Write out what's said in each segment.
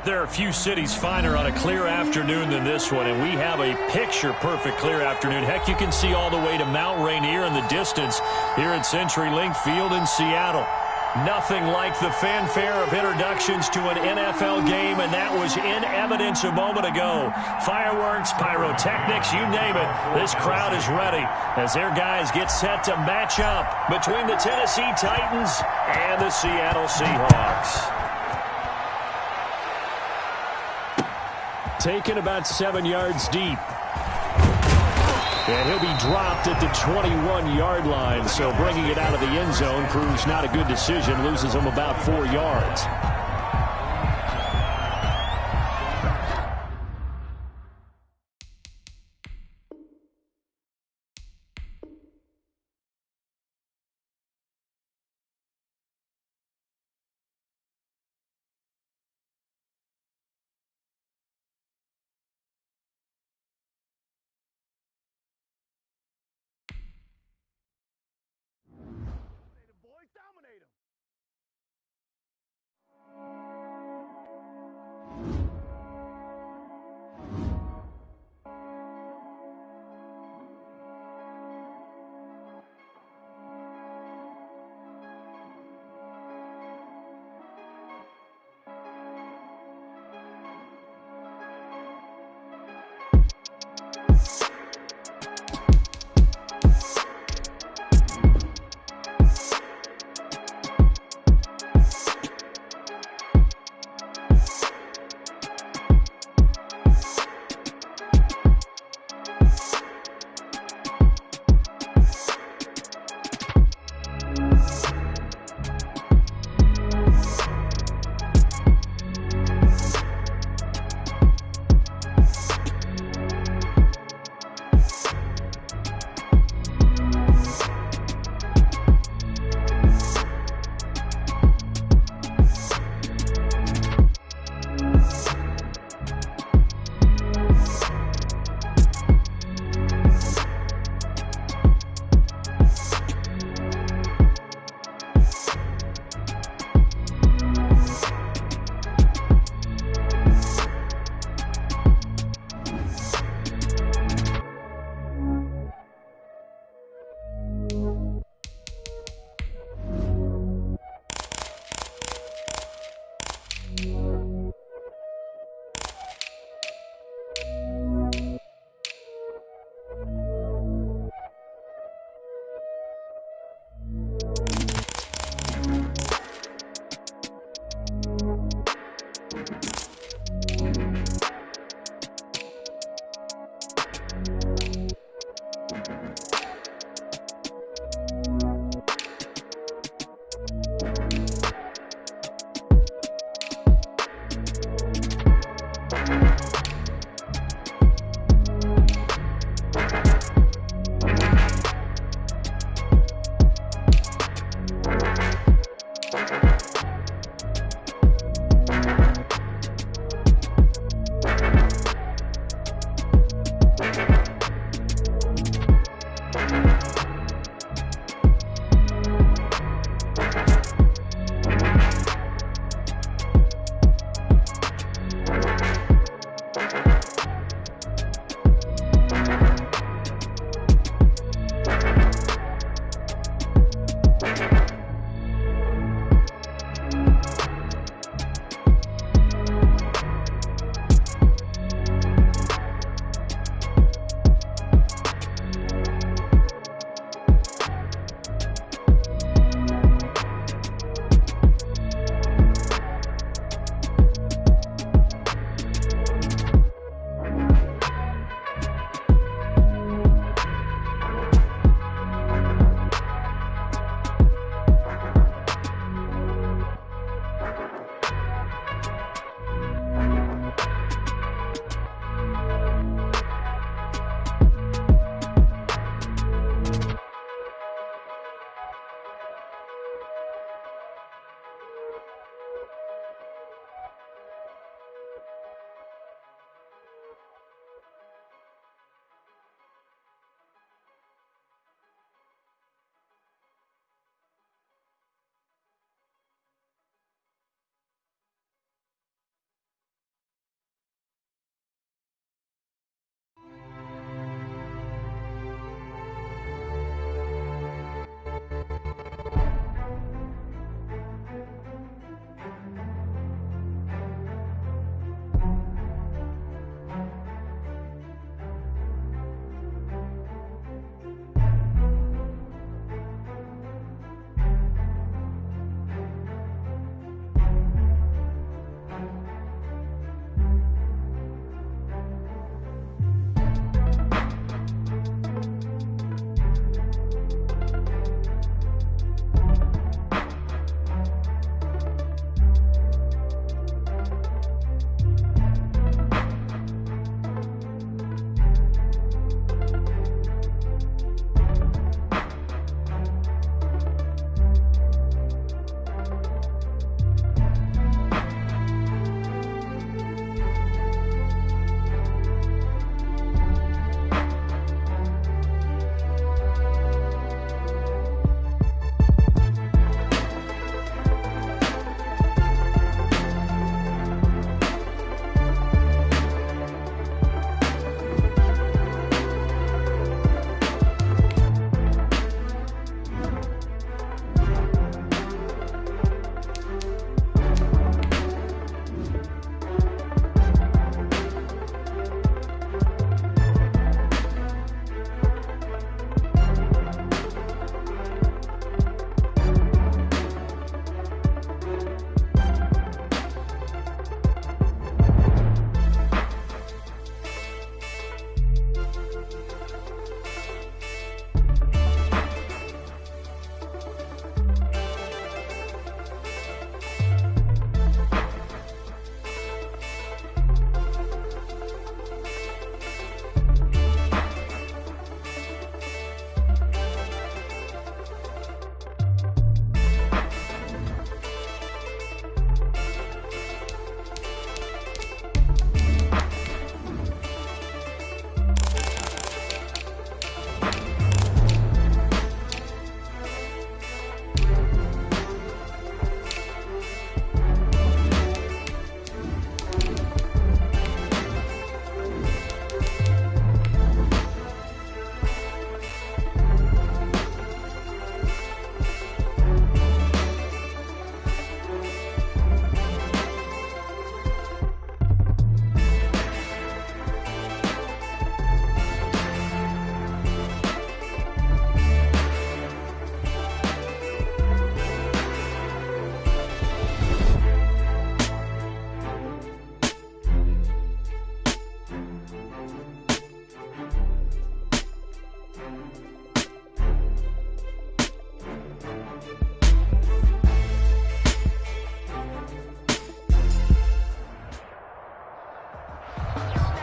There are a few cities finer on a clear afternoon than this one, and we have a picture-perfect clear afternoon. Heck, you can see all the way to Mount Rainier in the distance here at CenturyLink Field in Seattle. Nothing like the fanfare of introductions to an NFL game, and that was in evidence a moment ago. Fireworks, pyrotechnics, you name it. This crowd is ready as their guys get set to match up between the Tennessee Titans and the Seattle Seahawks. Taken about 7 yards deep. And he'll be dropped at the 21-yard line, so bringing it out of the end zone proves not a good decision, loses him about 4 yards.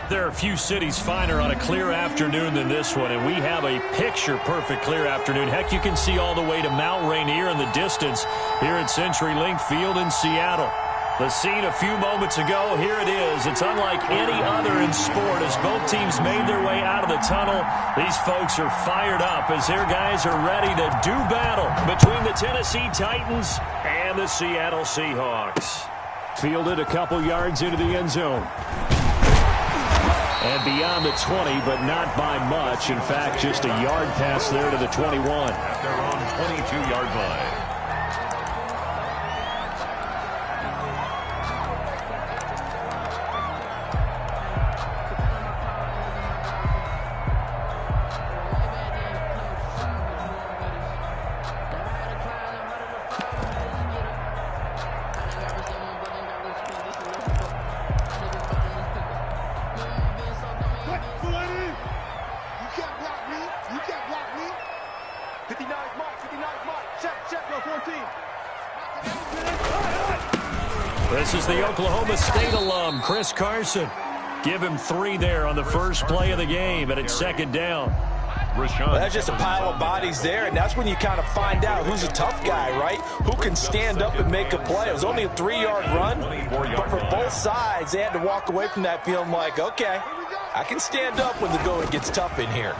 There are a few cities finer on a clear afternoon than this one, and we have a picture-perfect clear afternoon. Heck, you can see all the way to Mount Rainier in the distance here at CenturyLink Field in Seattle. The scene a few moments ago, here it is. It's unlike any other in sport as both teams made their way out of the tunnel. These folks are fired up as their guys are ready to do battle between the Tennessee Titans and the Seattle Seahawks. Fielded a couple yards into the end zone. And beyond the 20, but not by much. In fact, just a yard pass there to the 21. At their own 22-yard line. This is the Oklahoma State alum, Chris Carson. Give him 3 there on the first play of the game, and it's second down. Well, that's just a pile of bodies there, and that's when you kind of find out who's a tough guy, right? Who can stand up and make a play. It was only a 3-yard run, but for both sides, they had to walk away from that feeling like, okay, I can stand up when the going gets tough in here.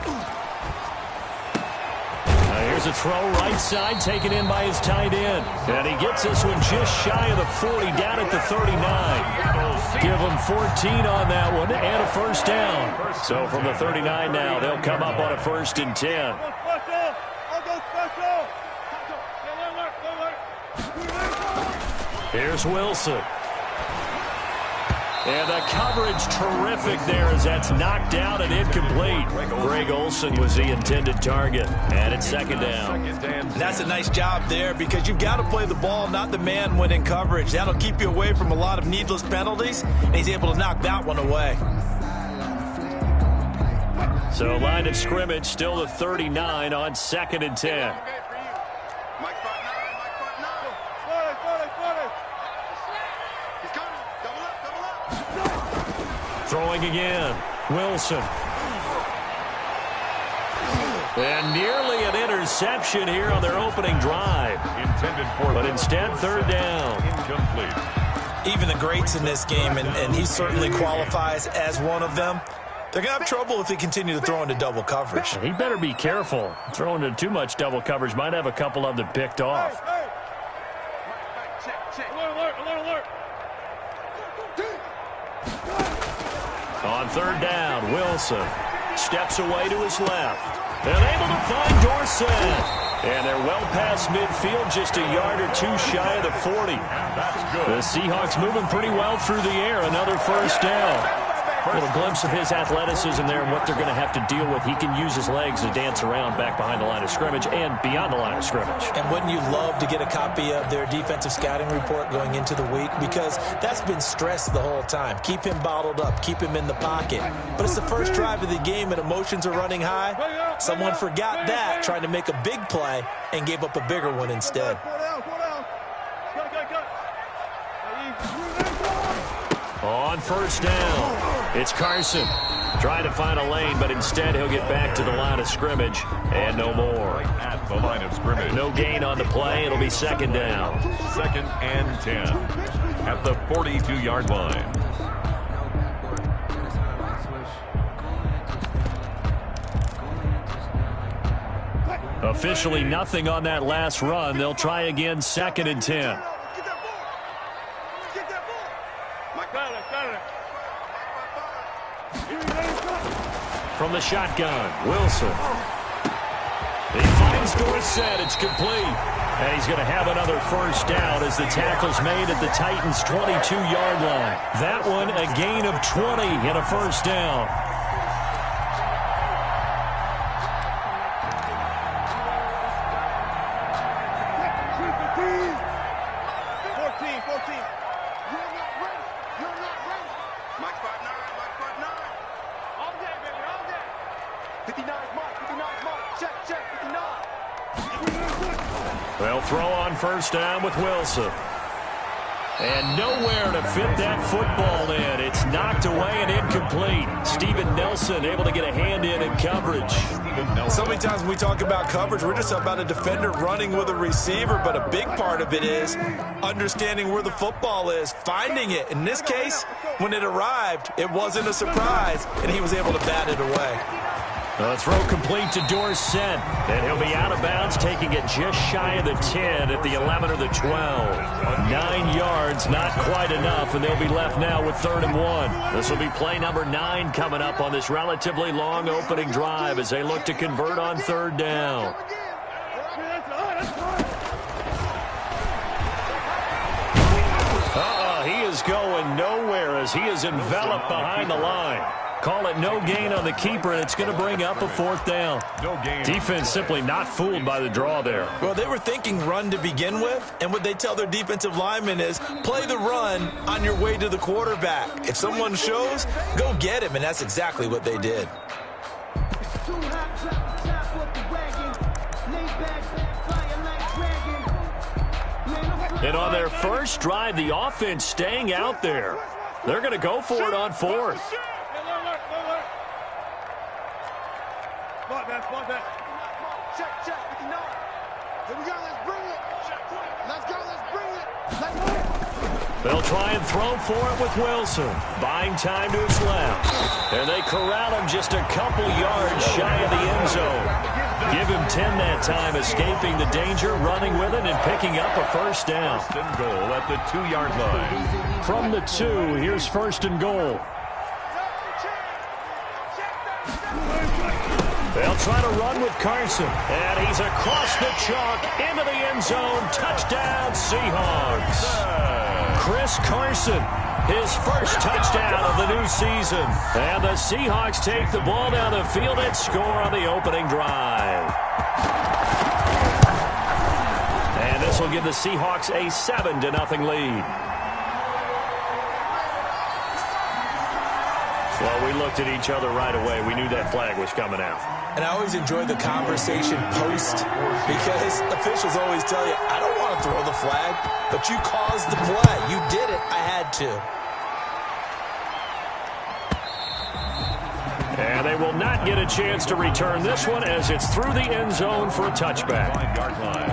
Here's a throw right side, taken in by his tight end. And he gets this one just shy of the 40, down at the 39. Give him 14 on that one and a first down. So from the 39 now, they'll come up on a 1st and 10. Here's Wilson. And the coverage terrific there as that's knocked out and incomplete. Greg Olsen was the intended target. And it's second down. And that's a nice job there because you've got to play the ball, not the man when in coverage. That'll keep you away from a lot of needless penalties, and he's able to knock that one away. So line of scrimmage still the 39 on 2nd and 10. Throwing again, Wilson. And nearly an interception here on their opening drive. But instead, 3rd down. Even the greats in this game, and he certainly qualifies as one of them, they're going to have trouble if they continue to throw into double coverage. He better be careful. Throwing into too much double coverage might have a couple of them picked off. On 3rd down, Wilson steps away to his left. And able to find Dorsett. And they're well past midfield, just a yard or 2 shy of the 40. The Seahawks moving pretty well through the air. Another 1st down. A little glimpse of his athleticism there and what they're going to have to deal with. He can use his legs to dance around back behind the line of scrimmage and beyond the line of scrimmage. And wouldn't you love to get a copy of their defensive scouting report going into the week? Because that's been stressed the whole time. Keep him bottled up. Keep him in the pocket. But it's the first drive of the game and emotions are running high. Someone forgot that, trying to make a big play, and gave up a bigger one instead. On 1st down, it's Carson trying to find a lane, but instead he'll get back to the line of scrimmage and no more. At the line of scrimmage. No gain on the play. It'll be 2nd down. 2nd and 10 at the 42-yard line. Officially nothing on that last run. They'll try again, 2nd and 10. From the shotgun, Wilson. He finds Dorsett. It's complete. And he's going to have another 1st down as the tackle's made at the Titans' 22-yard line. That one a gain of 20 and a 1st down. They'll throw on 1st down with Wilson. And nowhere to fit that football in. It's knocked away and incomplete. Steven Nelson able to get a hand in coverage. So many times when we talk about coverage, we're just about a defender running with a receiver, but a big part of it is understanding where the football is, finding it. In this case, when it arrived, it wasn't a surprise, and he was able to bat it away. The throw complete to Dorsett, and he'll be out of bounds, taking it just shy of the 10 at the 11 or the 12. 9 yards, not quite enough, and they'll be left now with 3rd and 1. This will be play number 9 coming up on this relatively long opening drive as they look to convert on 3rd down. He is going nowhere as he is enveloped behind the line. Call it no gain on the keeper, and it's going to bring up a 4th down. No gain. Defense simply not fooled by the draw there. Well, they were thinking run to begin with, and what they tell their defensive linemen is play the run on your way to the quarterback. If someone shows, go get him, and that's exactly what they did. And on their first drive, the offense staying out there. They're going to go for it on 4th. Check. Here we go. Let's bring it. Let's go. Let's bring it. Let's bring it. They'll try and throw for it with Wilson. Buying time to his left. And they corral him just a couple yards shy of the end zone. Give him 10 that time, escaping the danger, running with it, and picking up a 1st down. 1st and goal at the 2-yard line. From the 2, here's 1st and goal. They'll try to run with Carson. And he's across the chalk into the end zone. Touchdown, Seahawks. Chris Carson, his first touchdown of the new season. And the Seahawks take the ball down the field and score on the opening drive. And this will give the Seahawks a 7-0 lead. Well, we looked at each other right away. We knew that flag was coming out. And I always enjoy the conversation post because officials always tell you, I don't want to throw the flag, but you caused the play. You did it. I had to. And they will not get a chance to return this one as it's through the end zone for a touchback. 5-yard line.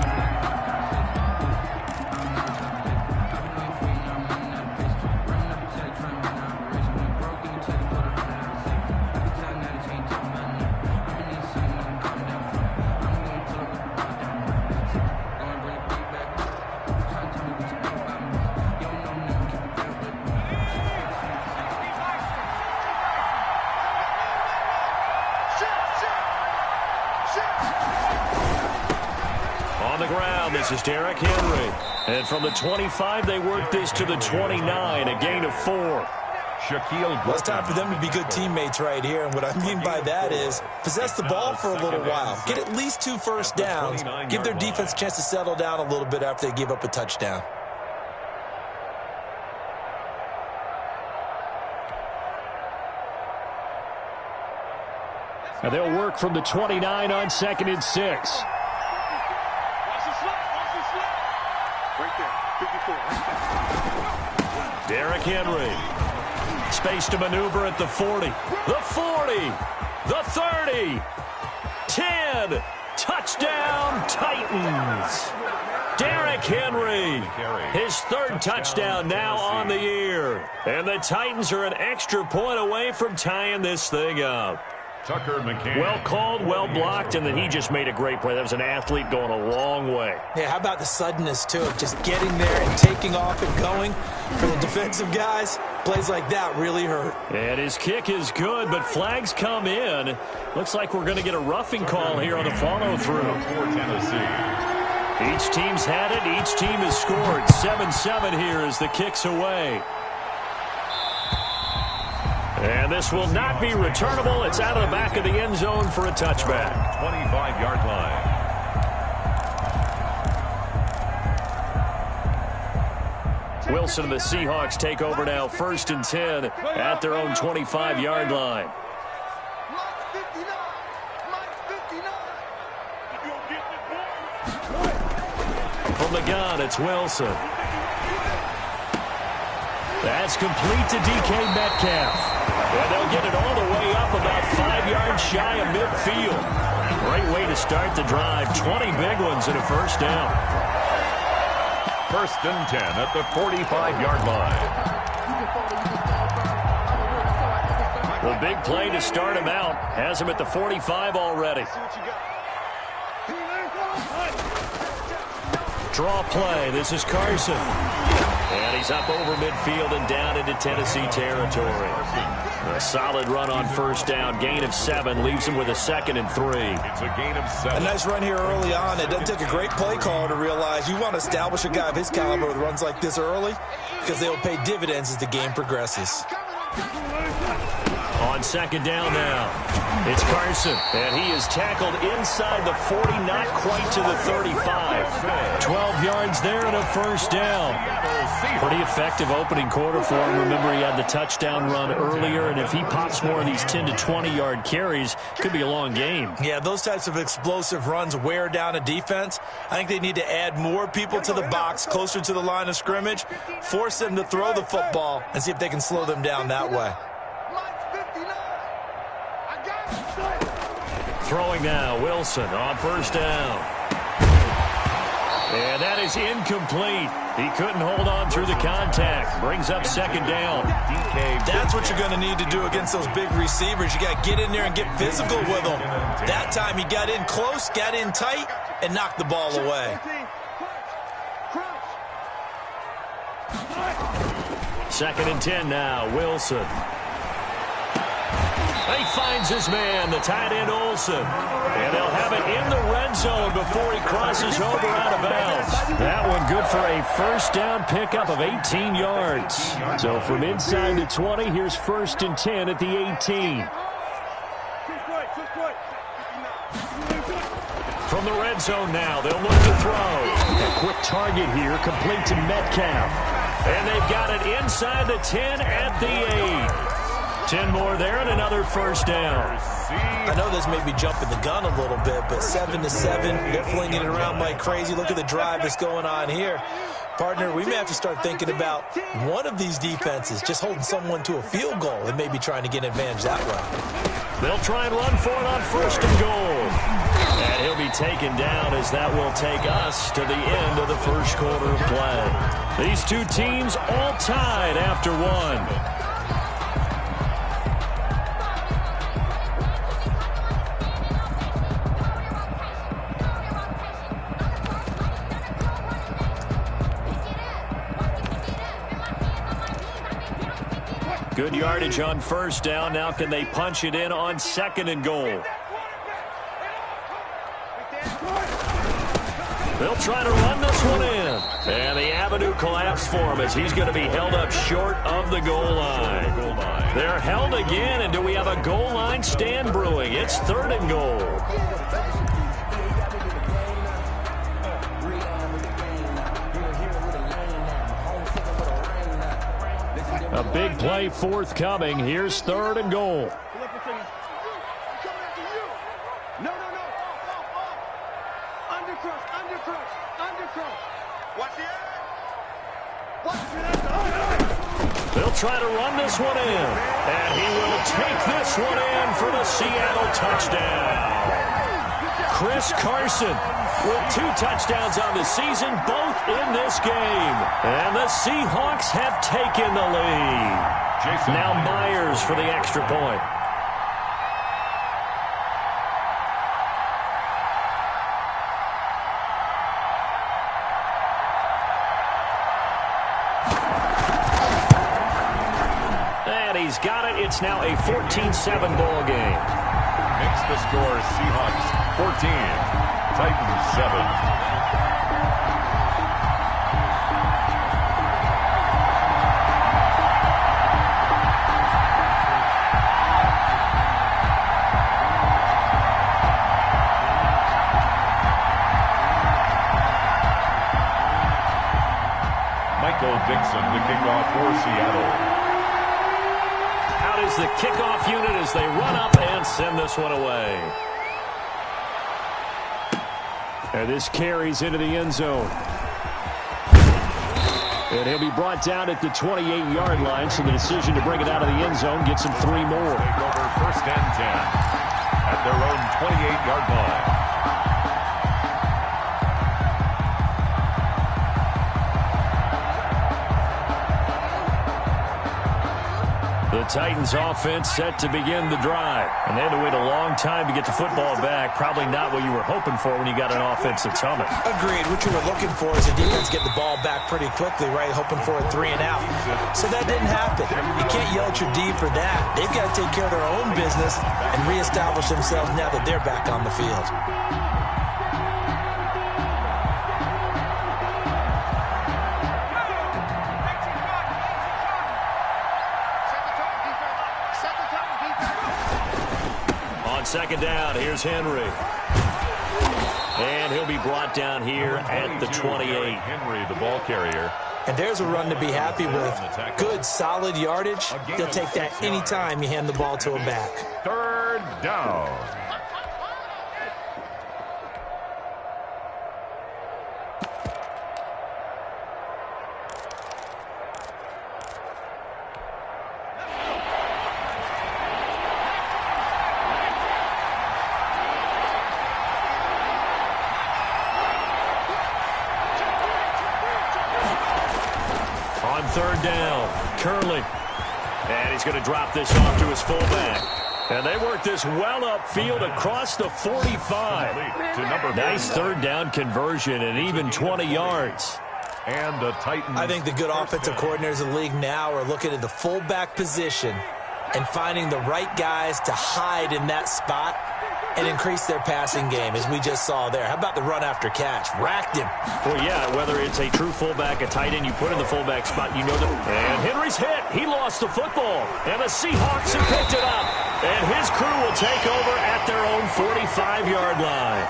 This is Derrick Henry. And from the 25, they work this to the 29, a gain of 4. Shaquille. Well, it's time for them to be good teammates right here. And what I mean by that is possess the ball for a little while. Get at least 2 first downs. Give their defense a chance to settle down a little bit after they give up a touchdown. And they'll work from the 29 on 2nd and 6. Derrick Henry. Space to maneuver at the 40. The 40. The 30. 10. Touchdown, Titans. Derrick Henry. His 3rd touchdown now on the year. And the Titans are an extra point away from tying this thing up. Tucker McCann. Well called, well blocked, and then he just made a great play. That was an athlete going a long way. Yeah, how about the suddenness, too, of just getting there and taking off and going? For the defensive guys, plays like that really hurt. And his kick is good, but flags come in. Looks like we're going to get a roughing call here on the follow-through. For Tennessee. Each team's had it. Each team has scored. 7-7 here as the kick's away. And this will not be returnable. It's out of the back of the end zone for a touchback. 25-yard line. Wilson and the Seahawks take over now, 1st and 10 at their own 25-yard line. From the gun, it's Wilson. That's complete to DK Metcalf. And they'll get it all the way up about 5 yards shy of midfield. Great way to start the drive. 20 big ones and a first down. 1st and 10 at the 45-yard line. The big play to start him out. Has him at the 45 already. Draw play. This is Carson. And he's up over midfield and down into Tennessee territory. A solid run on first down. Gain of 7 leaves him with a 2nd and 3. It's a gain of 7. A nice run here early on. It doesn't take a great play caller to realize you want to establish a guy of his caliber with runs like this early because they will pay dividends as the game progresses. On 2nd down now, it's Carson, and he is tackled inside the 40, not quite to the 35. 12 yards there and a first down. Pretty effective opening quarter for him. Remember, he had the touchdown run earlier, and if he pops more of these 10 to 20-yard carries, could be a long game. Yeah, those types of explosive runs wear down a defense. I think they need to add more people to the box, closer to the line of scrimmage, force them to throw the football, and see if they can slow them down that way. Throwing now, Wilson on first down. And that is incomplete. He couldn't hold on through the contact. Brings up 2nd down. That's what you're going to need to do against those big receivers. You got to get in there and get physical with them. That time he got in close, got in tight, and knocked the ball away. 2nd and 10 now, Wilson. He finds his man, the tight end Olsen. And they'll have it in the red zone before he crosses over out of bounds. That one good for a first down pickup of 18 yards. So from inside the 20, here's 1st and 10 at the 18. From the red zone now, they'll look to throw. A quick target here, complete to Metcalf. And they've got it inside the 10 at the 8. 10 more there and another first down. I know this may be jumping the gun a little bit, but 7-7, definitely getting around like crazy. Look at the drive that's going on here. Partner, we may have to start thinking about one of these defenses just holding someone to a field goal and maybe trying to get an advantage that way. They'll try and run for it on 1st and goal. And he'll be taken down as that will take us to the end of the first quarter of play. These two teams all tied after one. Good yardage on first down. Now can they punch it in on 2nd and goal? They'll try to run this one in. And the avenue collapsed for him as he's going to be held up short of the goal line. They're held again, and do we have a goal line stand brewing? It's 3rd and goal. A big play forthcoming. Here's 3rd and goal. No. Undercross. Watch the They'll try to run this one in. And he will take this one in for the Seattle touchdown. Chris Carson with 2 touchdowns on the season, both in this game. And the Seahawks have taken the lead. Now Myers for the extra point. And he's got it. It's now a 14-7 ball game. Makes the score Seahawks 14, Titans 7. Dixon, the kickoff for Seattle. Out is the kickoff unit as they run up and send this one away. And this carries into the end zone. And he'll be brought down at the 28-yard line, so the decision to bring it out of the end zone gets him 3 more. Take over 1st and 10 at their own 28-yard line. The Titans offense set to begin the drive. And they had to wait a long time to get the football back. Probably not what you were hoping for when you got an offense that's humming. Agreed. What you were looking for is a defense get the ball back pretty quickly, right? Hoping for a 3 and out. So that didn't happen. You can't yell at your D for that. They've got to take care of their own business and reestablish themselves now that they're back on the field. Second down, here's Henry. And he'll be brought down here at the 28. Henry, the ball carrier. And there's a run to be happy with. Good, solid yardage. They'll take that anytime you hand the ball to a back. 3rd down. On 3rd down, Curley. And he's going to drop this off to his fullback. And they work this well upfield across the 45. Nice 3rd down conversion and even 20 yards. And the Titans. I think the good offensive coordinators in the league now are looking at the fullback position and finding the right guys to hide in that spot and increase their passing game, as we just saw there. How about the run after catch? Racked him. Well, yeah, whether it's a true fullback, a tight end, you put in the fullback spot, you know that. And Henry's hit. He lost the football. And the Seahawks have picked it up. And his crew will take over at their own 45-yard line.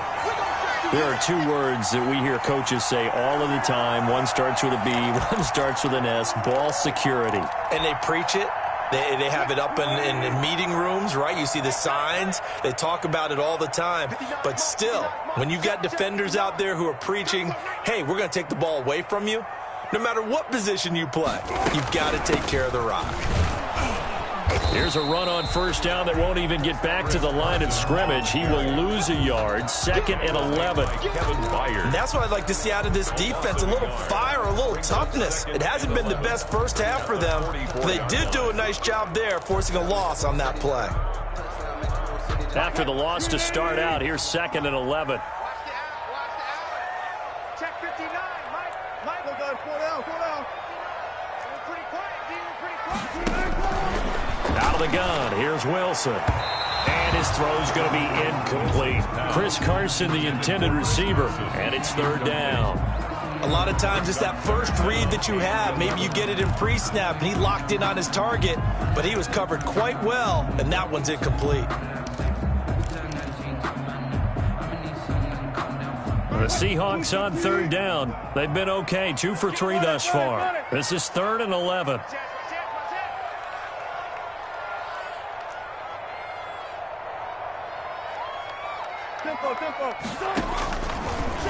There are 2 words that we hear coaches say all of the time. One starts with a B, one starts with an S, ball security. And they preach it. They have it up in meeting rooms, right? You see the signs. They talk about it all the time. But still, when you've got defenders out there who are preaching, hey, we're going to take the ball away from you, no matter what position you play, you've got to take care of the rock. Here's a run on 1st down that won't even get back to the line of scrimmage. He will lose a yard. 2nd and 11. And that's what I'd like to see out of this defense. A little fire, a little toughness. It hasn't been the best first half for them, but they did do a nice job there, forcing a loss on that play. After the loss to start out, here's 2nd and 11. Check 59. Mike. Go down. Pretty quiet. Out of the gun, here's Wilson. And his throw's going to be incomplete. Chris Carson, the intended receiver, and it's 3rd down. A lot of times it's that first read that you have. Maybe you get it in pre-snap, and he locked in on his target, but he was covered quite well, and that one's incomplete. The Seahawks on 3rd down. They've been okay, 2 for 3 thus far. This is 3rd and 11.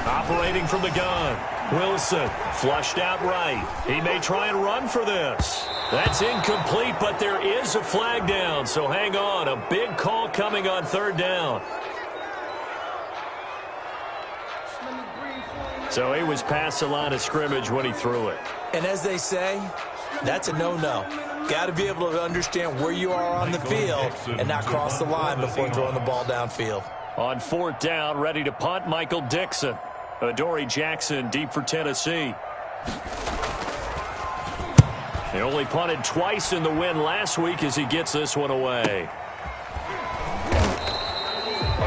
Operating from the gun. Wilson flushed out right. He may try and run for this. That's incomplete, but there is a flag down, so hang on. A big call coming on 3rd down. So he was past the line of scrimmage when he threw it. And as they say, that's a no-no. Got to be able to understand where you are on the field and not cross the line before throwing the ball downfield. On 4th down, ready to punt, Michael Dixon. Adoree Jackson deep for Tennessee. He only punted twice in the win last week as he gets this one away.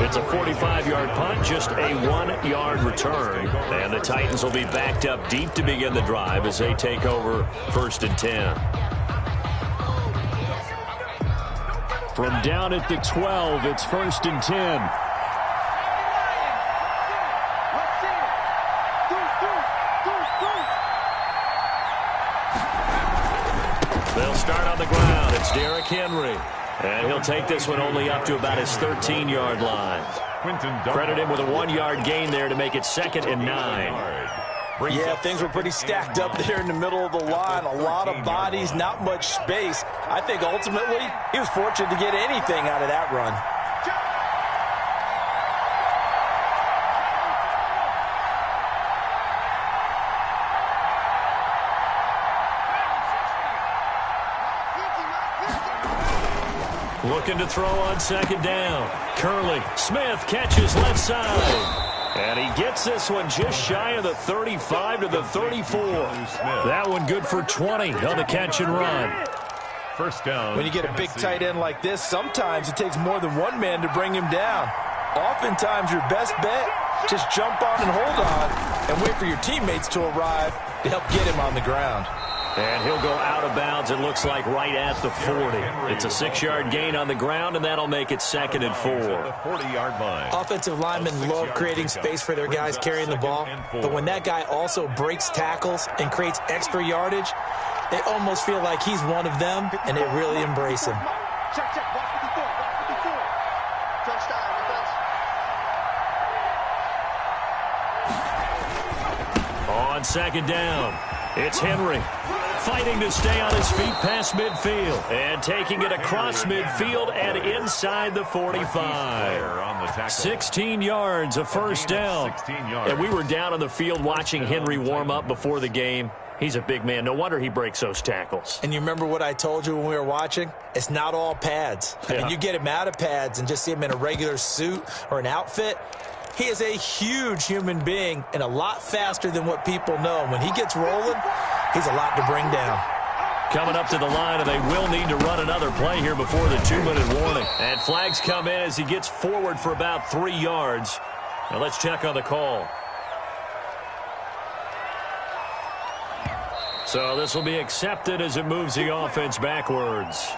It's a 45-yard punt, just a 1-yard return. And the Titans will be backed up deep to begin the drive as they take over 1st and 10. From down at the 12, it's 1st and 10. They'll start on the ground. It's Derrick Henry. And he'll take this one only up to about his 13-yard line. Credit him with a 1-yard gain there to make it 2nd and 9. Yeah, things were pretty stacked up there in the middle of the line. A lot of bodies, not much space. I think ultimately he was fortunate to get anything out of that run. Looking to throw on second down. Curley. Smith catches left side. And he gets this one just shy of the 35 to the 34. That one good for 20 on the catch and run. First down. When you get a big tight end like this, sometimes it takes more than one man to bring him down. Oftentimes your best bet, just jump on and hold on and wait for your teammates to arrive to help get him on the ground. And he'll go out of bounds, it looks like, right at the 40. It's a 6-yard gain on the ground, and that'll make it 2nd and 4. 40-yard line. Offensive linemen love creating space for their guys carrying the ball, but when that guy also breaks tackles and creates extra yardage, they almost feel like he's one of them, and they really embrace him. Check, check. Watch 54. Watch 54. Touchdown. Defense. On second down, it's Henry. Fighting to stay on his feet past midfield. And taking it across midfield and inside the 45. 16 yards, a first down. And we were down on the field watching Henry warm up before the game. He's a big man. No wonder he breaks those tackles. And you remember what I told you when we were watching? It's not all pads. I mean, you get him out of pads and just see him in a regular suit or an outfit. He is a huge human being and a lot faster than what people know. When he gets rolling, he's a lot to bring down. Coming up to the line, and they will need to run another play here before the 2-minute warning. And flags come in as he gets forward for about 3 yards. Now let's check on the call. So this will be accepted as it moves the offense backwards.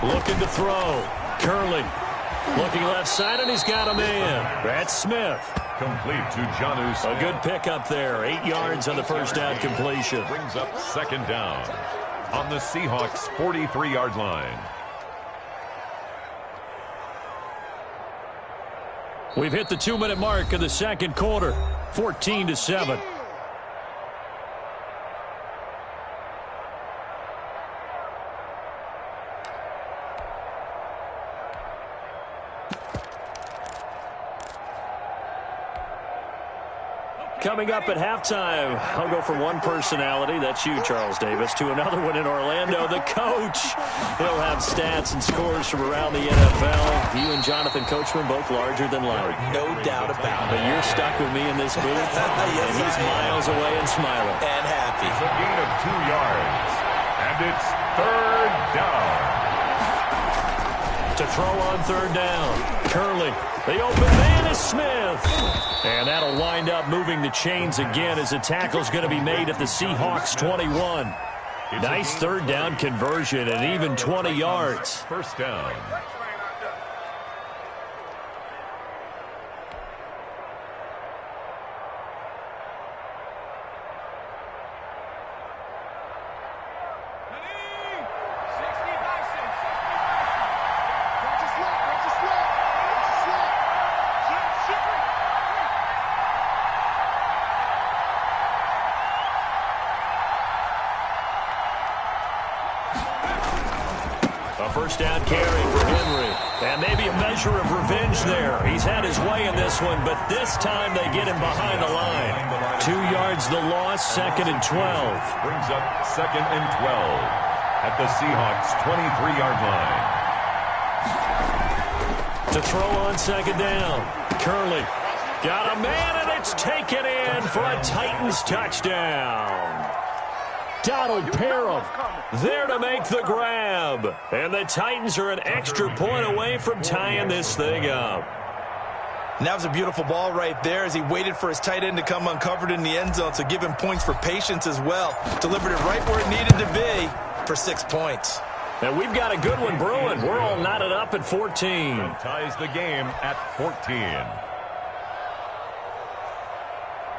Looking to throw. Curley. Looking left side, and he's got a man. That's Smith. Complete to Jonnu Smith. A good pickup there. 8 yards on the first down completion. Brings up second down on the Seahawks' 43-yard line. We've hit the 2-minute mark of the second quarter. 14-7. Coming up at halftime, I'll go from one personality, that's you, Charles Davis, to another one in Orlando, the coach. He'll have stats and scores from around the NFL. You and Jonathan Coachman, both larger than life. No doubt about it. But you're stuck with me in this booth, yes, and he's miles away and smiling. And happy. It's a gain of 2 yards, and it's third down. To throw on third down, Curley. The open man is Smith. And that'll wind up moving the chains again as the tackle's going to be made at the Seahawks 21. Nice third down conversion and even 20 yards. First down. First down carry for Henry. And maybe a measure of revenge there. He's had his way in this one, but this time they get him behind the line. 2 yards the loss, 2nd and 12. Brings up 2nd and 12 at the Seahawks' 23-yard line. To throw on second down, Curley. Got a man, and it's taken in for a Titans touchdown. Donald Parham there to make the grab. And the Titans are an extra point away from tying this thing up. And that was a beautiful ball right there as he waited for his tight end to come uncovered in the end zone, so give him points for patience as well. Delivered it right where it needed to be for 6 points. And we've got a good one brewing. We're all knotted up at 14. And ties the game at 14.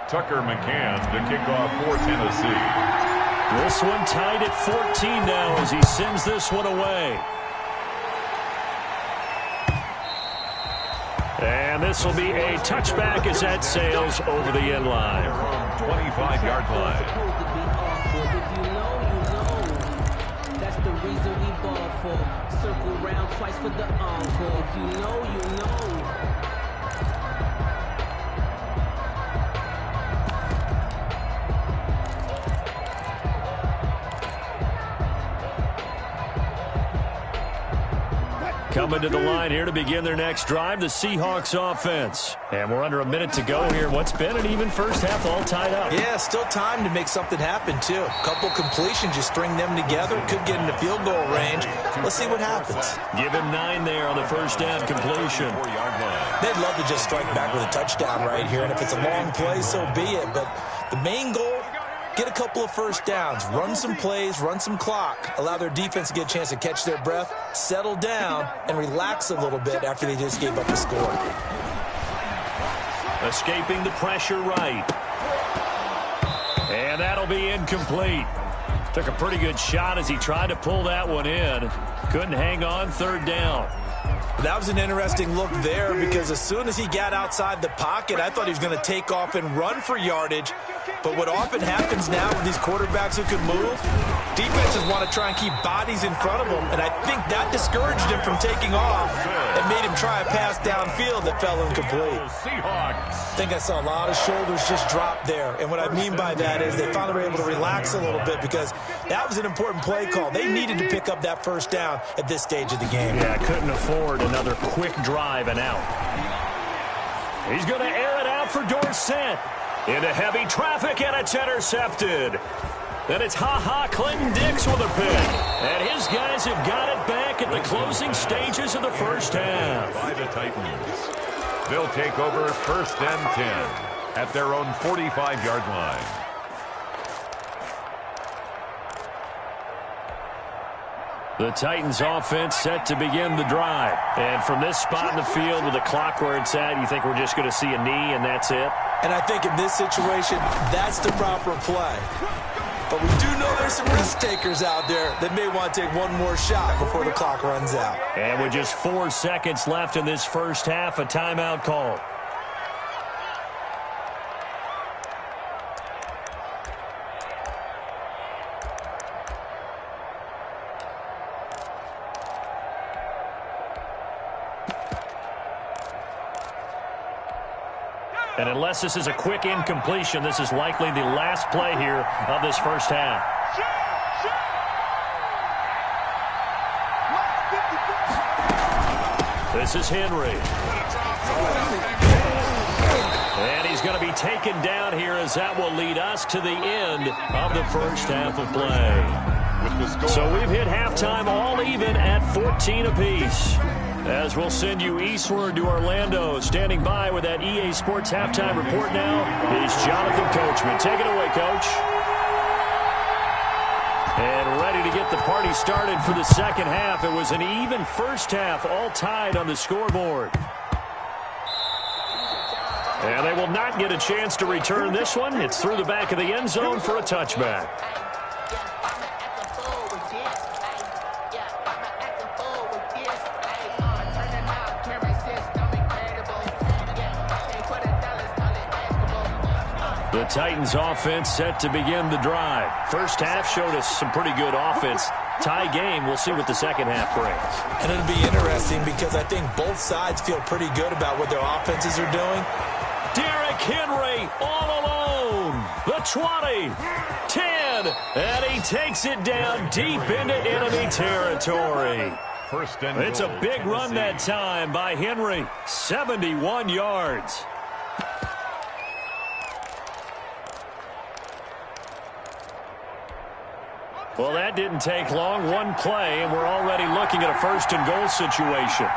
Tucker McCann to kick off for Tennessee. This one tied at 14 now as he sends this one away. And this will be a touchback as that sails over the end line. 25-yard line. That's the reason we ball for. Circle round twice for the encore. If you know, you know. Coming to the line here to begin their next drive, the Seahawks offense. And we're under a minute to go here. What's been an even first half, all tied up. Yeah, still time to make something happen, too. A couple completions, just string them together. Could get into field goal range. Let's see what happens. Give him 9 there on the first down completion. They'd love to just strike back with a touchdown right here, and if it's a long play, so be it. But the main goal, get a couple of first downs, run some plays, run some clock, allow their defense to get a chance to catch their breath, settle down, and relax a little bit after they just gave up the score. Escaping the pressure right. And that'll be incomplete. Took a pretty good shot as he tried to pull that one in. Couldn't hang on, third down. That was an interesting look there because as soon as he got outside the pocket, I thought he was going to take off and run for yardage. But what often happens now with these quarterbacks who can move, defenses want to try and keep bodies in front of them, and I think that discouraged him from taking off and made him try a pass downfield that fell incomplete. I think I saw a lot of shoulders just drop there, and what I mean by that is they finally were able to relax a little bit because that was an important play call. They needed to pick up that first down at this stage of the game. Yeah, couldn't afford another quick drive and out. He's going to air it out for Dorsett. Into heavy traffic, and it's intercepted. Then it's Clinton Dix with a pick. And his guys have got it back at the closing stages of the first half. By the Titans. They'll take over first and 10 at their own 45-yard line. The Titans offense set to begin the drive. And from this spot in the field with the clock where it's at, you think we're just going to see a knee and that's it? And I think in this situation, that's the proper play. But we do know there's some risk takers out there that may want to take one more shot before the clock runs out. And with just 4 seconds left in this first half, a timeout call. And unless this is a quick incompletion, this is likely the last play here of this first half. This is Henry. And he's going to be taken down here as that will lead us to the end of the first half of play. So we've hit halftime all even at 14 apiece. As we'll send you eastward to Orlando. Standing by with that EA Sports halftime report now is Jonathan Coachman. Take it away, Coach. And ready to get the party started for the second half. It was an even first half, all tied on the scoreboard. And they will not get a chance to return this one. It's through the back of the end zone for a touchback. The Titans offense set to begin the drive. First half showed us some pretty good offense. Tie game, we'll see what the second half brings. And it'll be interesting because I think both sides feel pretty good about what their offenses are doing. Derrick Henry all alone. The 20, 10, and he takes it down deep into enemy territory. It's a big run that time by Henry. 71 yards. Well, that didn't take long. One play, and we're already looking at a first-and-goal situation.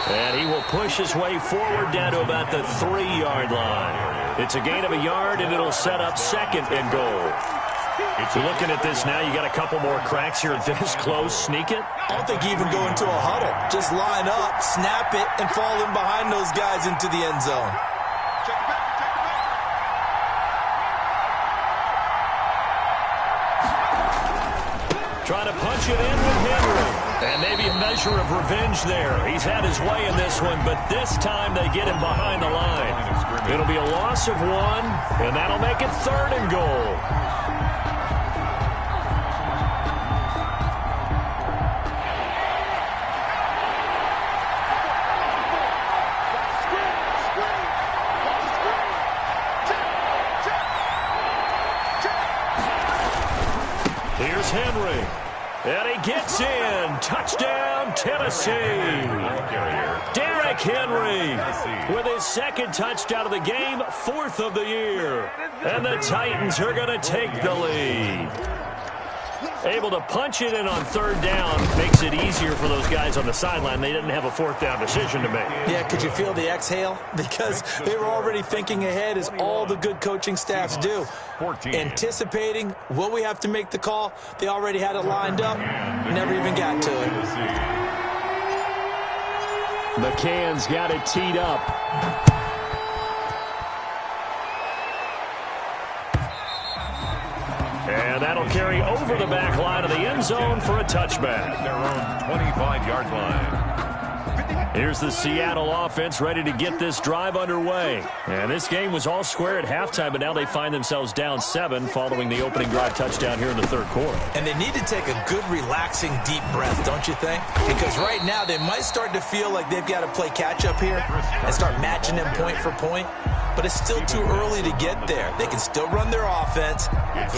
And he will push his way forward down to about the 3-yard line. It's a gain of a yard, and it'll set up second and goal. If you're looking at this now, you got a couple more cracks here this close. Sneak it? I don't think you even go into a huddle. Just line up, snap it, and fall in behind those guys into the end zone. Trying to punch it in with Henry. And maybe a measure of revenge there. He's had his way in this one, but this time they get him behind the line. It'll be a loss of 1, and that'll make it 3rd and goal. Here's Henry. And he gets in. Touchdown, Tennessee. Derrick Henry with his 2nd touchdown of the game, 4th of the year. And the Titans are going to take the lead. Able to punch it in on 3rd down makes it easier for those guys on the sideline. They didn't have a 4th down decision to make. Yeah, could you feel the exhale? Because they were already thinking ahead, as all the good coaching staffs do. 14. Anticipating, will we have to make the call? They already had it lined up. Never even got to it. McCann's got it teed up. And that'll carry over the back line of the end zone for a touchback. Their own 25-yard line. Here's the Seattle offense ready to get this drive underway. And this game was all square at halftime, but now they find themselves down 7 following the opening drive touchdown here in the 3rd quarter. And they need to take a good, relaxing, deep breath, don't you think? Because right now they might start to feel like they've got to play catch-up here and start matching them point for point. But it's still too early to get there. They can still run their offense.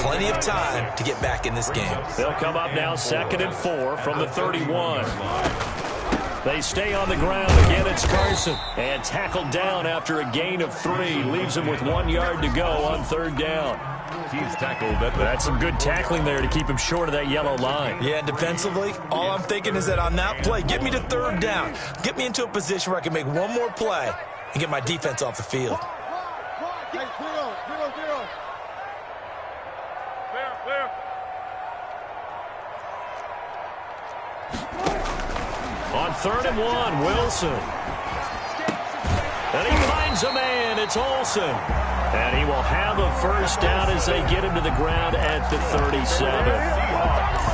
Plenty of time to get back in this game. They'll come up now 2nd and 4 from the 31. They stay on the ground. Again, it's Carson. And tackled down after a gain of 3. Leaves him with 1 yard to go on 3rd down. He's tackled. That's some good tackling there to keep him short of that yellow line. Yeah, defensively, all I'm thinking is that on that play, get me to 3rd down. Get me into a position where I can make one more play and get my defense off the field. Hey, 0. Clear. On 3rd and 1, Wilson. And he finds a man. It's Olsen. And he will have a 1st down as they get him to the ground at the 37.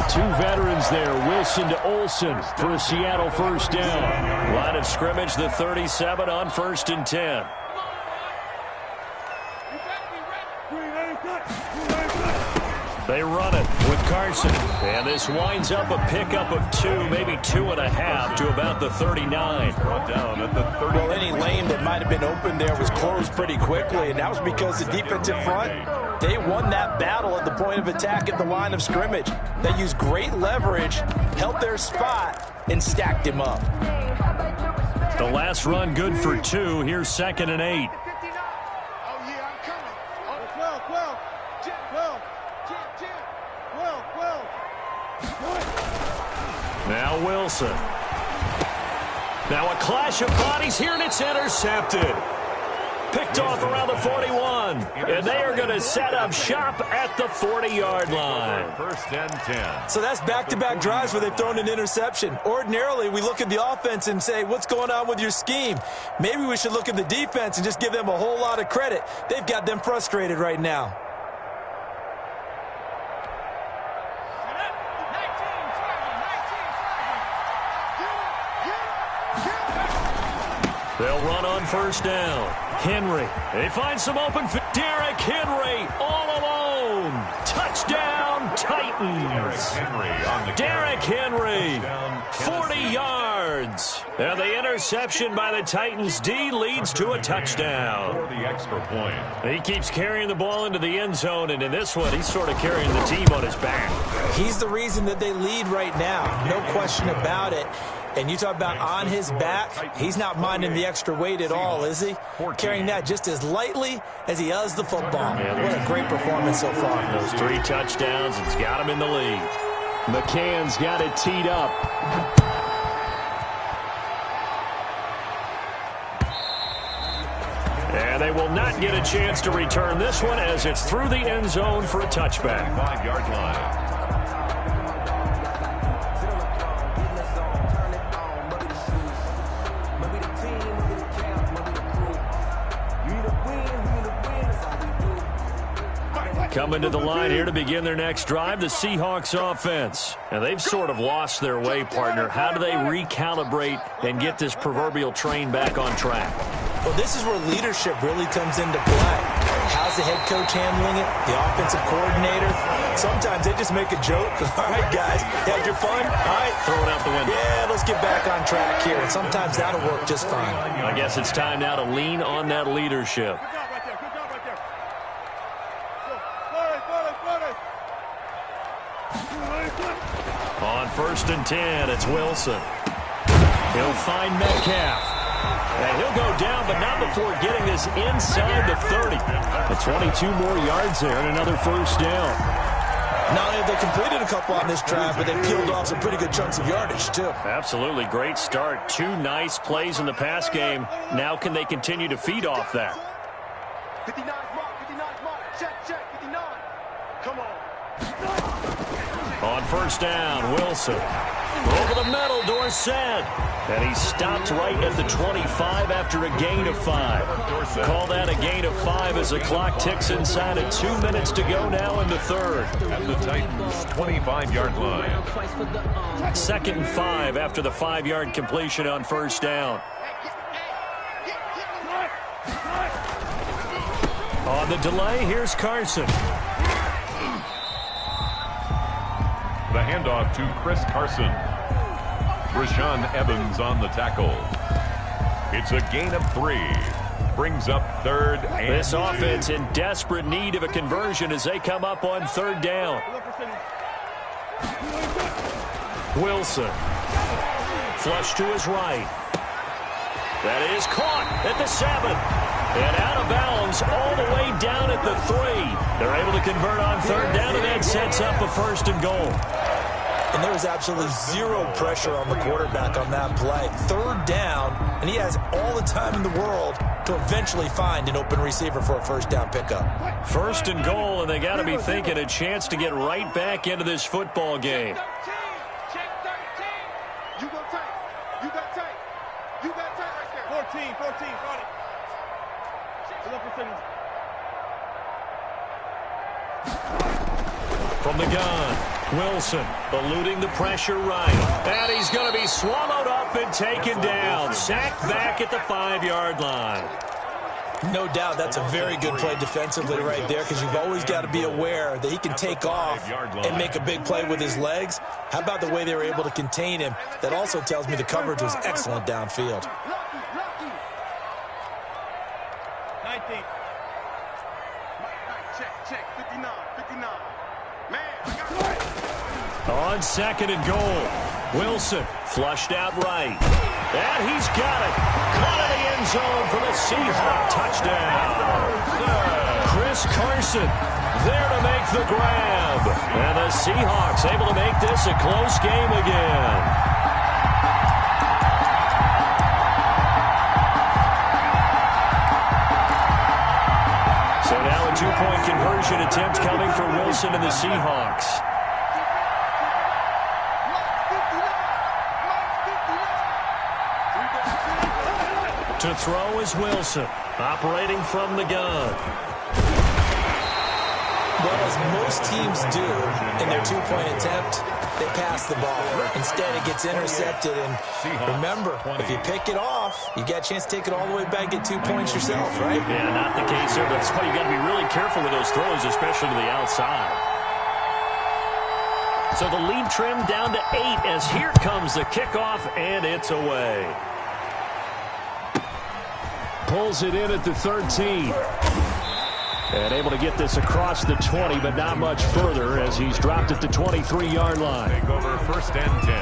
2 veterans there, Wilson to Olsen for a Seattle 1st down. Line of scrimmage, the 37 on 1st and 10. They run it with Carson. And this winds up a pickup of 2, maybe 2.5 to about the 39. Down at the 30. Well, any lane that might have been open there was closed pretty quickly, and that was because the defensive front, they won that battle at the point of attack at the line of scrimmage. They used great leverage, held their spot, and stacked him up. The last run good for 2. Here's 2nd and 8. Oh, yeah, I'm coming. Oh, 12. Now Wilson. Now a clash of bodies here, and it's intercepted. Picked off around the 41. And they are going to set up shop at the 40-yard line. 1st and 10. So that's back-to-back drives where they've thrown an interception. Ordinarily, we look at the offense and say, what's going on with your scheme? Maybe we should look at the defense and just give them a whole lot of credit. They've got them frustrated right now. They'll run on 1st down. Henry. They find some open. Derrick Henry all alone. Touchdown, Titans. Derrick Henry, 40 yards. And the interception by the Titans D leads to a touchdown. For the extra point. He keeps carrying the ball into the end zone, and in this one, he's sort of carrying the team on his back. He's the reason that they lead right now. No question about it. And you talk about on his back, he's not minding the extra weight at all, is he? Carrying that just as lightly as he does the football. What a great performance so far. Those 3 touchdowns, it's got him in the lead. McCann's got it teed up. they will not get a chance to return this one as it's through the end zone for a touchback. 5-yard line. Coming to the line here to begin their next drive, the Seahawks offense. And they've sort of lost their way, partner. How do they recalibrate and get this proverbial train back on track? Well, this is where leadership really comes into play. How's the head coach handling it? The offensive coordinator? Sometimes they just make a joke. All right, guys, had your fun? All right. Throw it out the window. Yeah, let's get back on track here. And sometimes that'll work just fine. I guess it's time now to lean on that leadership. On 1st and 10, it's Wilson. He'll find Metcalf. And he'll go down, but not before getting this inside the 30. A 22 more yards there and another first down. Not only have they completed a couple on this drive, but they peeled off some pretty good chunks of yardage, too. Absolutely. Great start. 2 nice plays in the pass game. Now can they continue to feed off that? 59 mark, check, 59. Come on. On 1st down, Wilson. Over the middle, Dorsett. And he stopped right at the 25 after a gain of 5. Call that a gain of 5 as the clock ticks inside of 2 minutes to go now in the third. At the Titans' 25-yard line. 2nd and 5 after the 5-yard completion on 1st down. On the delay, here's Carson. The handoff to Chris Carson. Rashaan Evans on the tackle. It's a gain of 3. Brings up 3rd and This 2. offense in desperate need of a conversion as they come up on 3rd down. Wilson. Flush to his right. That is caught at the 7. And out of bounds all the way down at the 3. They're able to convert on 3rd down, and that sets up a 1st and goal. And there was absolutely zero pressure on the quarterback on that play. 3rd down, and he has all the time in the world to eventually find an open receiver for a 1st down pickup. 1st and goal, and they got to be thinking a chance to get right back into this football game. Check 13. You go tight. You got tight. You got tight right there. 14, got it. From the gun, Wilson eluding the pressure right. And he's going to be swallowed up and taken down. Sacked back at the 5-yard line. No doubt that's a very good play defensively right there, because you've always got to be aware that he can take off and make a big play with his legs. How about the way they were able to contain him? That also tells me the coverage was excellent downfield. 19. Check, 59. Man, I got it. On 2nd and goal, Wilson flushed out right. And he's got it. Caught in the end zone for the Seahawk touchdown. Chris Carson there to make the grab. And the Seahawks able to make this a close game again. So now a 2-point conversion attempt coming for Wilson and the Seahawks. To throw is Wilson, operating from the gun. Well, as most teams do in their 2-point attempt, they pass the ball. Instead, it gets intercepted. And remember, if you pick it off, you got a chance to take it all the way back, get 2 points yourself, right? Yeah, not the case here. That's why you got to be really careful with those throws, especially to the outside. So the lead trimmed down to 8 as here comes the kickoff, and it's away. Pulls it in at the 13. And able to get this across the 20, but not much further as he's dropped at the 23-yard line. Take over 1st and 10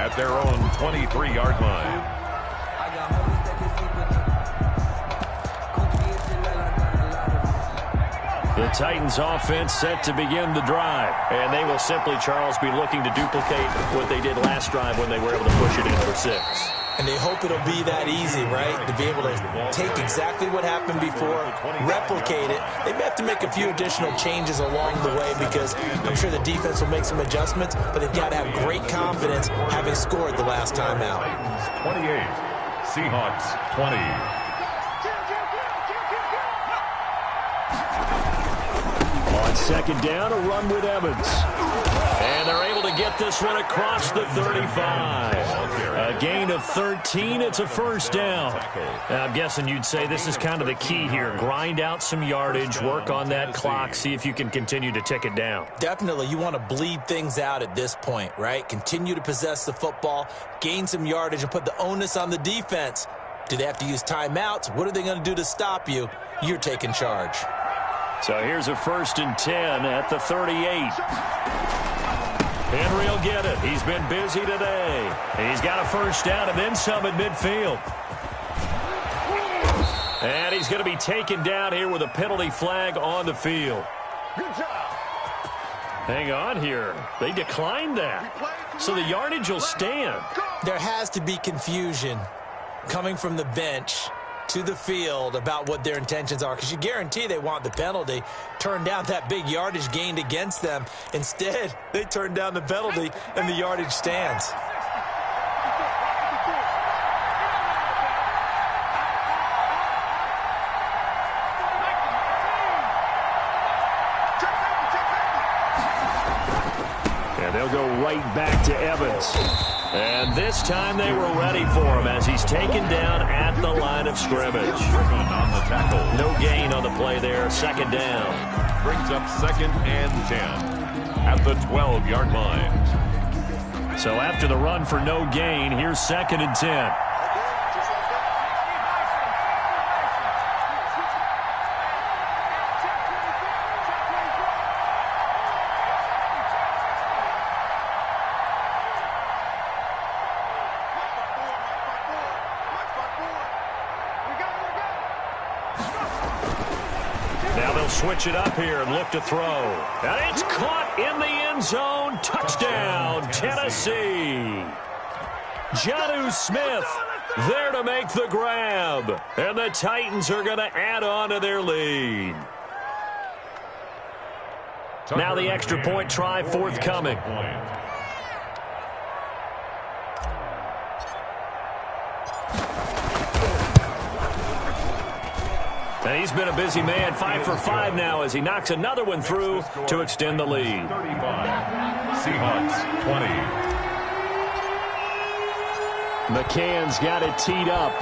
at their own 23-yard line. The Titans offense set to begin the drive. And they will simply, Charles, be looking to duplicate what they did last drive when they were able to push it in for 6. And they hope it'll be that easy, right? To be able to take exactly what happened before, replicate it. They may have to make a few additional changes along the way because I'm sure the defense will make some adjustments, but they've got to have great confidence having scored the last time out. 28, Seahawks 20. On second down, a run with Evans. And they're able to get this one across the 35. A gain of 13. It's a first down. I'm guessing you'd say this is kind of the key here. Grind out some yardage, work on that clock, see if you can continue to tick it down. Definitely. You want to bleed things out at this point, right? Continue to possess the football, gain some yardage, and put the onus on the defense. Do they have to use timeouts? What are they going to do to stop you? You're taking charge. So here's a 1st and 10 at the 38. Henry will get it. He's been busy today. He's got a first down and then some at midfield. And he's going to be taken down here with a penalty flag on the field. Good job. Hang on here. They declined that. So the yardage will stand. There has to be confusion coming from the bench to the field about what their intentions are, because you guarantee they want the penalty. Turn down that big yardage gained against them. Instead, they turn down the penalty and the yardage stands. And they'll go right back to Evans. And this time they were ready for him as he's taken down at the line of scrimmage. On the tackle. No gain on the play there. Second down. Brings up 2nd and 10 at the 12-yard line. So after the run for no gain, here's 2nd and 10. Switch it up here and look to throw. And it's caught in the end zone. Touchdown, Tennessee. Jonnu Smith there to make the grab. And the Titans are going to add on to their lead. Now the extra point try forthcoming. And he's been a busy man, 5 for 5 now as he knocks another one through to extend the lead. 35, Seahawks 20. McCann's got it teed up.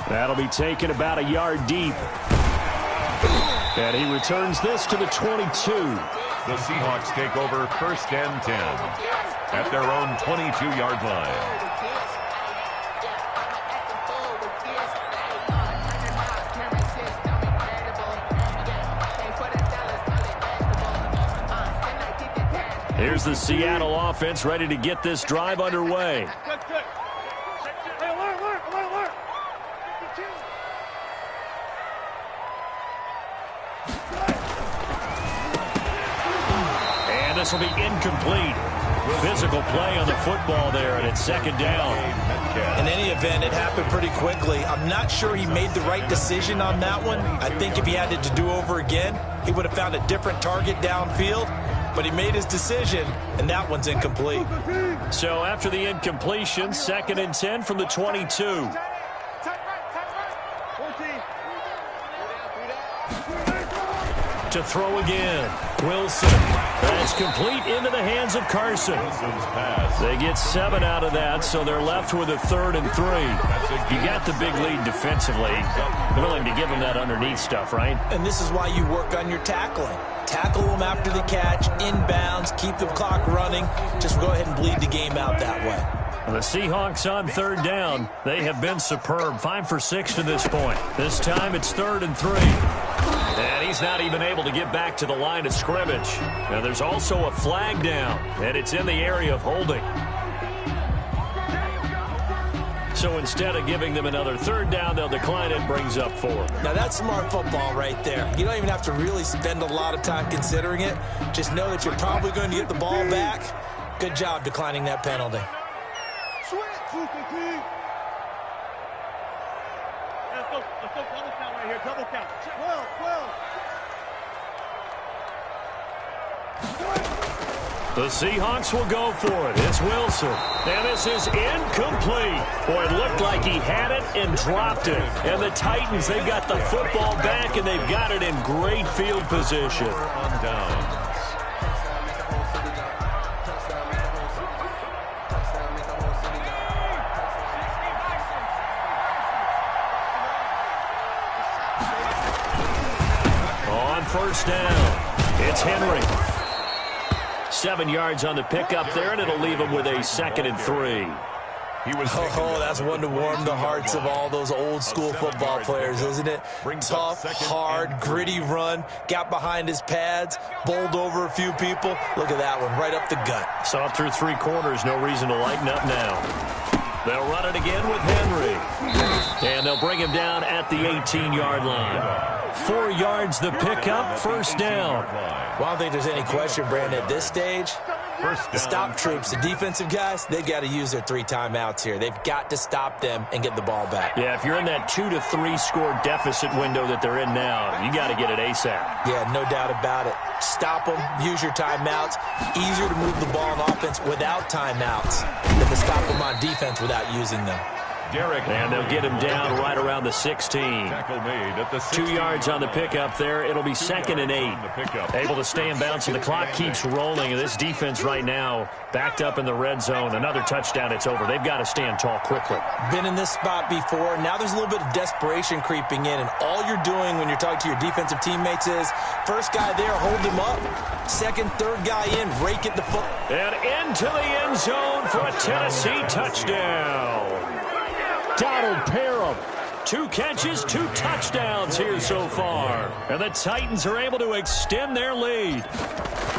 That'll be taken about a yard deep. And he returns this to the 22. The Seahawks take over 1st and 10 at their own 22-yard line. Here's the Seattle offense ready to get this drive underway. And this will be incomplete. Physical play on the football there, and it's 2nd down. In any event, it happened pretty quickly. I'm not sure he made the right decision on that one. I think if he had it to do over again, he would have found a different target downfield. But he made his decision, and that one's incomplete. So after the incompletion, 2nd and 10 from the 22. To throw again. Wilson. That's complete into the hands of Carson. They get 7 out of that, so they're left with a 3rd and 3. You got the big lead defensively. Willing to give them that underneath stuff, right? And this is why you work on your tackling. Tackle them after the catch, inbounds, keep the clock running. Just go ahead and bleed the game out that way. The Seahawks on 3rd down. They have been superb. 5 for 6 to this point. This time it's 3rd and 3. And he's not even able to get back to the line of scrimmage. Now there's also a flag down, and it's in the area of holding. So instead of giving them another 3rd down, they'll decline it, brings up 4. Now that's smart football right there. You don't even have to really spend a lot of time considering it. Just know that you're probably going to get the ball back. Good job declining that penalty. Switch. Let's go double count right here. Double count. 12. The Seahawks will go for it. It's Wilson. And this is incomplete. Boy, it looked like he had it and dropped it. And the Titans, they've got the football back, and they've got it in great field position. On down. On first down, it's Henry. 7 yards on the pickup there, and it'll leave him with a 2nd and 3. That's one to warm the hearts of all those old school football players, isn't it? Tough, hard, gritty run, got behind his pads, bowled over a few people. Look at that one, right up the gut. Saw it through 3 quarters, no reason to lighten up now. They'll run it again with Henry. And they'll bring him down at the 18-yard line. 4 yards the pickup, first down. Well, I don't think there's any question, Brandon, at this stage, the stop troops, the defensive guys, they've got to use their 3 timeouts here. They've got to stop them and get the ball back. Yeah, if you're in that 2 to 3 score deficit window that they're in now, you got to get it ASAP. Yeah, no doubt about it. Stop them, use your timeouts. Easier to move the ball on offense without timeouts than to stop them on defense without using them. And they'll get him down right around the 16. Tackle made at the 2 yards on the pickup there. It'll be 2nd and 8. Able to stay in bounds, and the clock keeps rolling. And this defense right now backed up in the red zone. Another touchdown, it's over. They've got to stand tall quickly. Been in this spot before. Now there's a little bit of desperation creeping in. And all you're doing when you're talking to your defensive teammates is, first guy there, hold him up. Second, third guy in, rake at the foot. And into the end zone for a Tennessee touchdown. Donald Parham. 2 catches, 2 touchdowns here so far. And the Titans are able to extend their lead.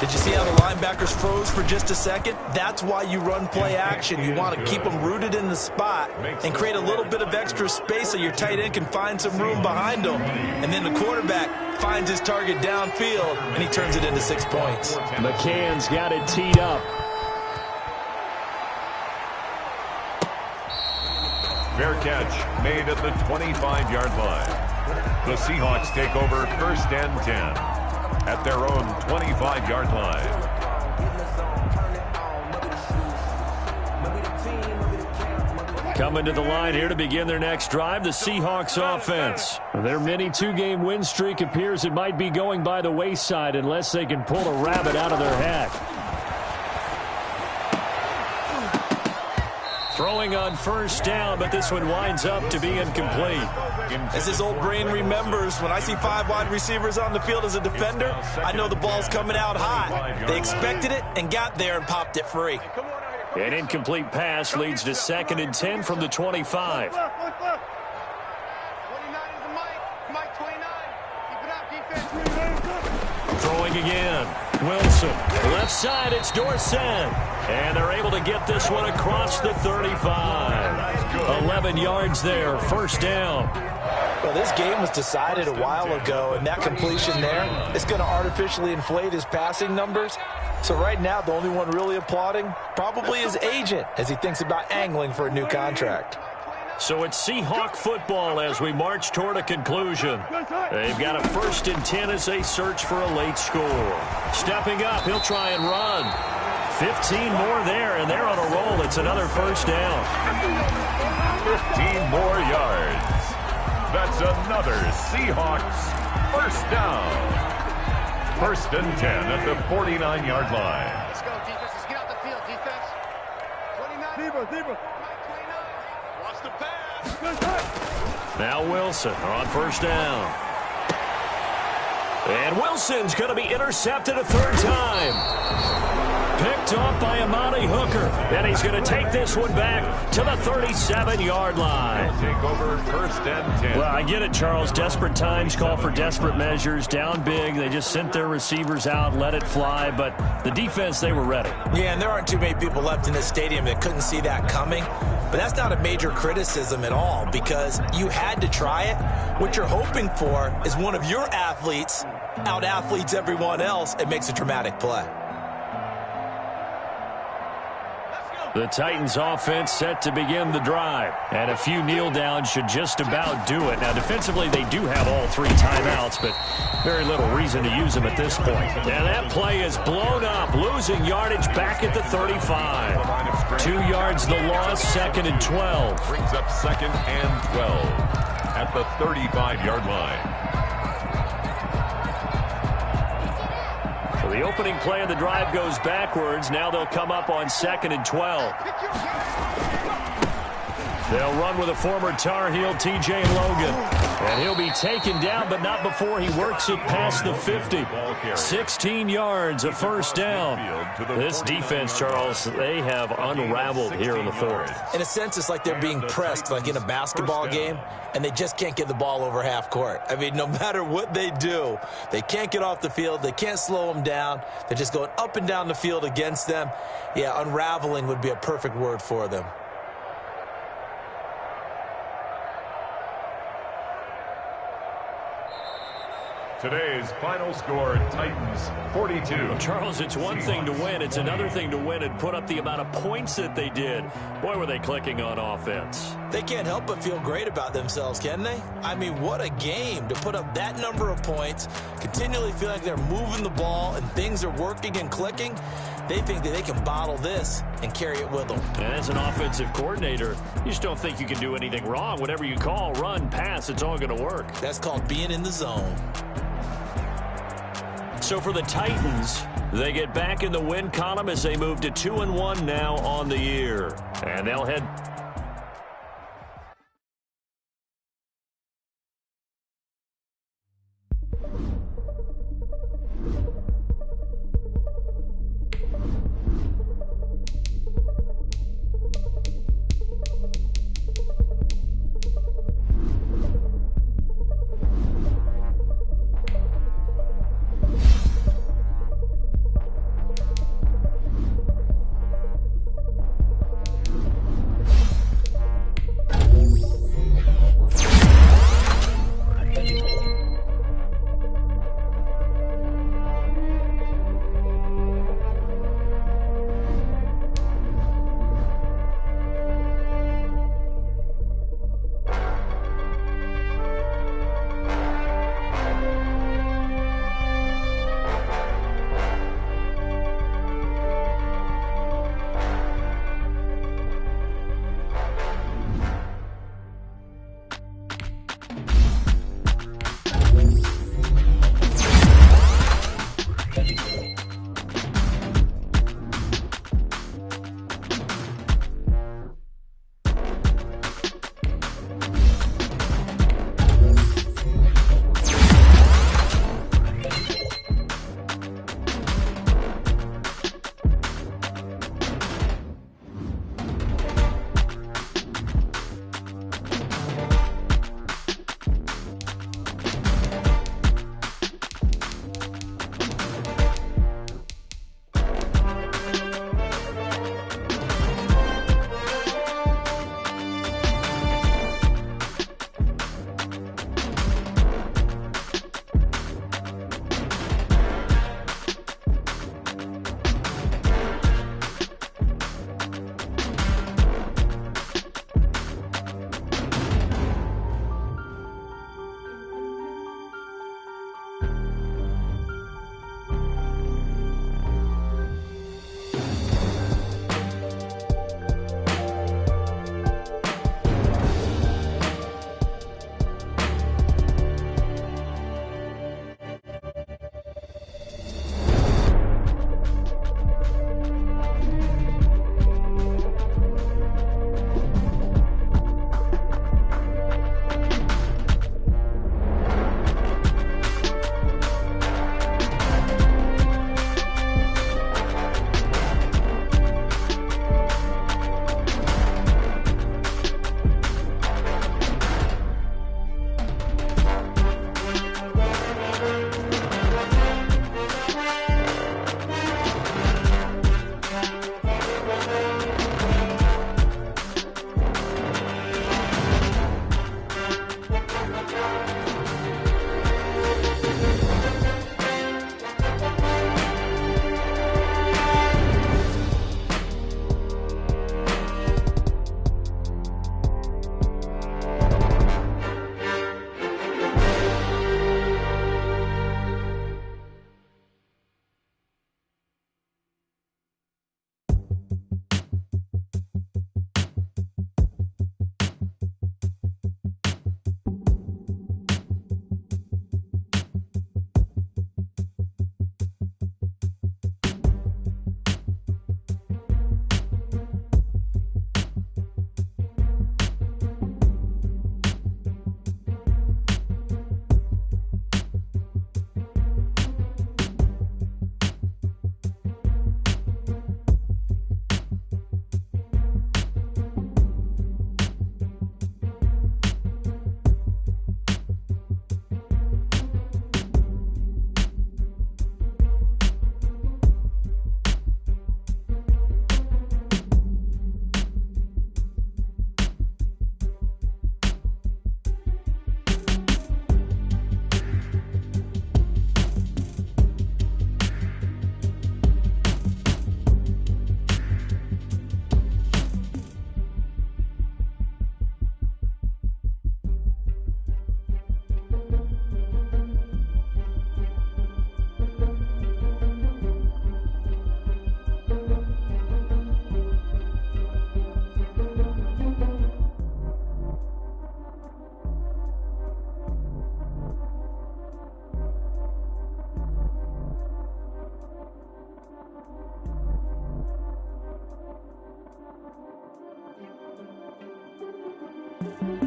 Did you see how the linebackers froze for just a second? That's why you run play action. You want to keep them rooted in the spot and create a little bit of extra space so your tight end can find some room behind them. And then the quarterback finds his target downfield, and he turns it into 6 points. McCann's got it teed up. Fair catch made at the 25-yard line. The Seahawks take over 1st and 10 at their own 25-yard line. Coming to the line here to begin their next drive, the Seahawks offense. Their mini 2-game win streak appears it might be going by the wayside unless they can pull a rabbit out of their hat. Throwing on first down, but this one winds up to be incomplete. As his old brain remembers, when I see 5 wide receivers on the field as a defender, I know the ball's coming out hot. They expected it and got there and popped it free. An incomplete pass leads to 2nd and 10 from the 25. 29 is the Mike 29. Keep it up, defense. Throwing again. Wilson. Left side, it's Dorsett. And they're able to get this one across the 35. 11 yards there, first down. Well, this game was decided a while ago, and that completion there is going to artificially inflate his passing numbers. So right now, the only one really applauding probably his agent as he thinks about angling for a new contract. So it's Seahawk football as we march toward a conclusion. They've got a 1st and 10 as they search for a late score. Stepping up, he'll try and run. 15 more there, and they're on a roll. It's another first down. 15 more yards. That's another Seahawks first down. 1st and 10 at the 49-yard line. Let's go, defense. Let's get out the field, defense. 29. Zebra. Watch the pass. Now Wilson on first down. And Wilson's going to be intercepted a 3rd time. Picked off by Amani Hooker. And he's going to take this one back to the 37-yard line. Take over 1st and 10. Well, I get it, Charles. Desperate times call for desperate measures. Down big. They just sent their receivers out, let it fly. But the defense, they were ready. Yeah, and there aren't too many people left in this stadium that couldn't see that coming. But that's not a major criticism at all because you had to try it. What you're hoping for is one of your athletes out-athletes everyone else and makes a dramatic play. The Titans offense set to begin the drive. And a few kneel downs should just about do it. Now, defensively, they do have all 3 timeouts, but very little reason to use them at this point. And that play is blown up, losing yardage back at the 35. 2 yards the loss, 2nd and 12. Brings up 2nd and 12 at the 35-yard line. So the opening play of the drive goes backwards. Now they'll come up on 2nd and 12. They'll run with a former Tar Heel, T.J. Logan. And he'll be taken down, but not before he works it past the 50. 16 yards, a first down. This defense, Charles, they have unraveled here in the 4th. In a sense, it's like they're being pressed, like in a basketball game, and they just can't get the ball over half court. I mean, no matter what they do, they can't get off the field. They can't slow them down. They're just going up and down the field against them. Yeah, unraveling would be a perfect word for them. Today's final score, Titans 42. Well, Charles, it's one thing to win. It's another thing to win and put up the amount of points that they did. Boy, were they clicking on offense. They can't help but feel great about themselves, can they? I mean, what a game to put up that number of points, continually feel like they're moving the ball and things are working and clicking. They think that they can bottle this and carry it with them. And as an offensive coordinator, you just don't think you can do anything wrong. Whatever you call, run, pass, it's all going to work. That's called being in the zone. So for the Titans, they get back in the win column as they move to 2-1 now on the year. And they'll head... it.